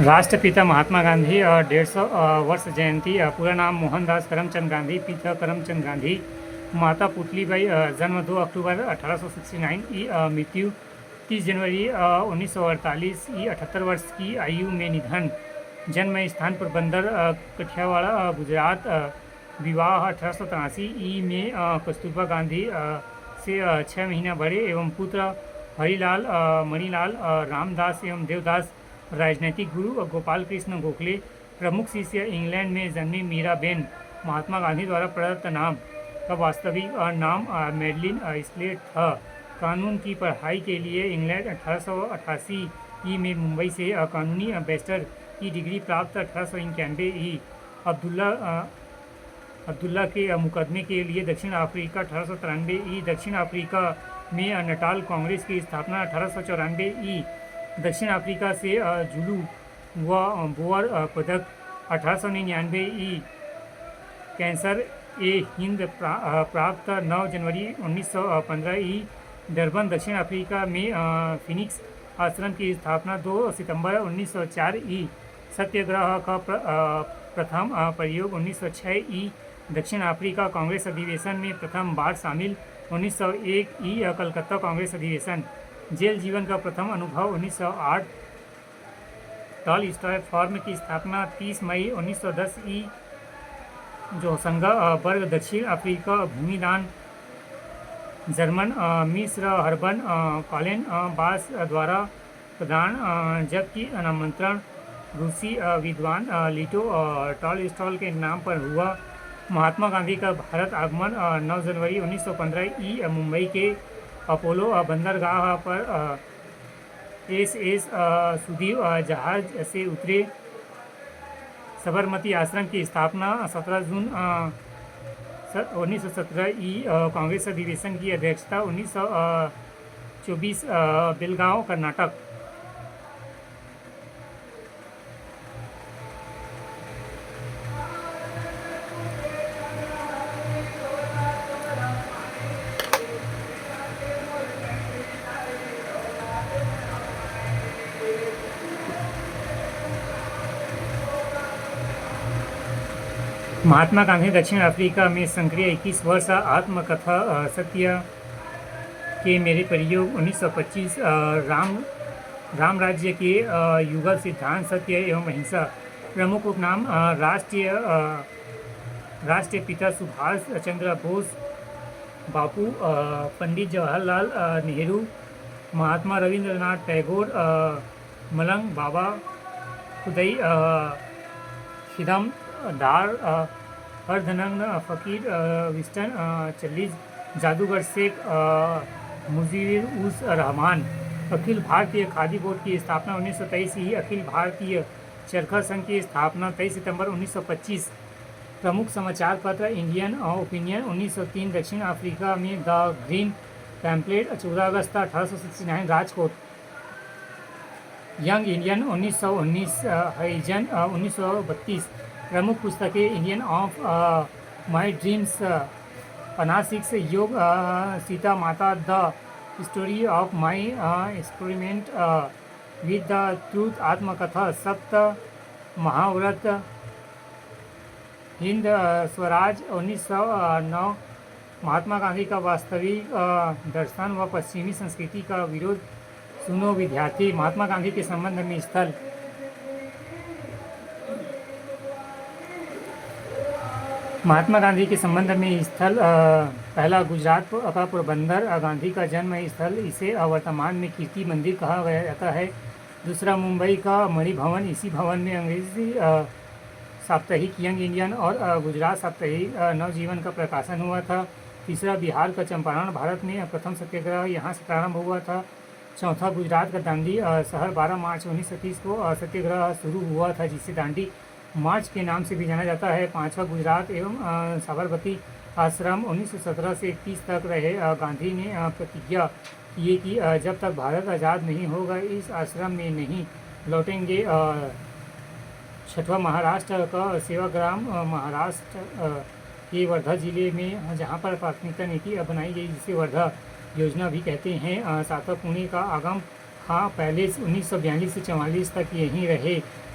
राष्ट्रपिता महात्मा गांधी 150 वर्ष जयंती। पूरा नाम मोहनदास करमचंद गांधी, पिता करमचंद गांधी, माता पुतलीबाई। जन्म 2 अक्टूबर 1869 ई। मृत्यु 30 जनवरी 1948 ई। 78 वर्ष की आयु में निधन। जन्म स्थान पोरबंदर, कठियावाड़, गुजरात। विवाह 1883 ई में कस्तूरबा गांधी से 6 महीना बड़े एवं पुत्र हरिलाल, मणिलाल, रामदास एवं देवदास। राजनीतिक गुरु गोपाल कृष्ण गोखले। प्रमुख शिष्य इंग्लैंड में जन्मी मीराबेन। महात्मा गांधी द्वारा प्रदत्त नाम का वास्तविक नाम मेडलिन स्लेट था। कानून की पढ़ाई के लिए इंग्लैंड 1888 ई में मुंबई से कानूनी बैचलर की डिग्री प्राप्त। 1891 ई। अब्दुल्ला के मुकदमे के लिए दक्षिण अफ्रीका। 1893 ई। दक्षिण अफ्रीका में नटाल कांग्रेस की स्थापना। 1894 ई। दक्षिण अफ्रीका से जुलू व बोअर पदक। 1899 ई। कैंसर ए हिंद प्राप्त। 9 जनवरी 1915 ई। डरबन दक्षिण अफ्रीका में फिनिक्स आश्रम की स्थापना। 2 सितंबर 1904 ई। सत्याग्रह का प्रथम प्रयोग 1906 ई। दक्षिण अफ्रीका कांग्रेस अधिवेशन में प्रथम बार शामिल 1901 ई। कलकत्ता कांग्रेस अधिवेशन। जेल जीवन का प्रथम अनुभव 1908। टॉलस्टॉय फॉर्म की स्थापना 30 मई 1910 ई। जोसंगा वर्ग दक्षिण अफ्रीका भूमिदान। जर्मन मिस्र हर्बन कॉलेन बास द्वारा प्रदान, जबकि नामांतरण रूसी विद्वान लिटो टॉलस्टॉय के नाम पर हुआ। महात्मा गांधी का भारत आगमन 9 जनवरी 1915 ई। मुंबई के अपोलो बंदरगाह पर SS सुदीव जहाज से उतरे। साबरमती आश्रम की स्थापना 17 जून 1917 ई। कांग्रेस अधिवेशन की अध्यक्षता 1924 बेलगांव कर्नाटक। महात्मा गांधी दक्षिण अफ्रीका में सक्रिय। 21 वर्ष। आत्मकथा सत्य के मेरे प्रयोग 1925। राम राज्य के युगल सिद्धांत सत्य एवं अहिंसा। प्रमुख उपनाम राष्ट्रीय पिता सुभाष चंद्र बोस, बापू पंडित जवाहरलाल नेहरू, महात्मा रविंद्रनाथ टैगोर, मलंग बाबा खुदई, खिदम डार, अर्धनग्न फकीर विस्टन चल्लीज, जादूगर शेख मुजीर उस रहमान। अखिल भारतीय खादी बोर्ड की स्थापना 1923 ही। अखिल भारतीय चरखा संघ की स्थापना 23 सितंबर 1925। प्रमुख समाचार पत्र इंडियन ओपिनियन 1903। दक्षिण अफ्रीका में the green pamphlet 14 August 1869 Rajkot. Young Indian 1919। हरिजन 1932। प्रमुख पुस्तकें इंडियन ऑफ माई ड्रीम्स, पन्ना 6, योग सीता माता, the story of my experiment with the truth, आत्मकथा, सप्त महाव्रत, हिंद स्वराज 1909। महात्मा गांधी का वास्तविक दर्शन व पश्चिमी संस्कृति का विरोध। सुनो विद्यार्थी। महात्मा गांधी के संबंध में स्थल। महात्मा गांधी के संबंध में स्थल। पहला गुजरात का पोरबंदर गांधी का जन्म स्थल, इसे वर्तमान में कीर्ति मंदिर कहा गया जाता है। दूसरा मुंबई का मणि भवन, इसी भवन में अंग्रेजी साप्ताहिक यंग इंडियन और गुजरात साप्ताहिक नवजीवन का प्रकाशन हुआ था। तीसरा बिहार का चंपारण, भारत में प्रथम सत्याग्रह यहाँ से प्रारंभ हुआ था। चौथा गुजरात का दांडी शहर 12 मार्च 1930 को सत्याग्रह शुरू हुआ था, जिसे दांडी मार्च के नाम से भी जाना जाता है। पांचवा गुजरात एवं साबरमती आश्रम 1917 से 31 तक रहे। गांधी ने प्रतिज्ञा की कि जब तक भारत आज़ाद नहीं होगा इस आश्रम में नहीं लौटेंगे। छठवां महाराष्ट्र का सेवाग्राम, महाराष्ट्र के वर्धा जिले में, जहां पर प्राथमिकता नीति बनाई गई जिसे वर्धा योजना भी कहते हैं। सातवां पुणे का आगम हाँ, पहले 1942 से 44 तक यहीं रहे।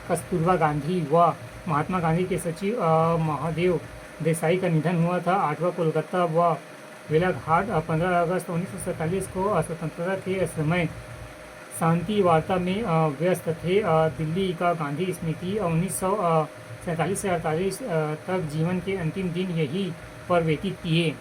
कस्तूरबा गांधी व महात्मा गांधी के सचिव महादेव देसाई का निधन हुआ था। 8वां कोलकाता व बेलाघाट 15 अगस्त 1947 को स्वतंत्रता के समय शांति वार्ता में व्यस्त थे। दिल्ली का गांधी स्मृति 1947 से 48 तक जीवन के अंतिम दिन यहीं पर व्यतीत किए।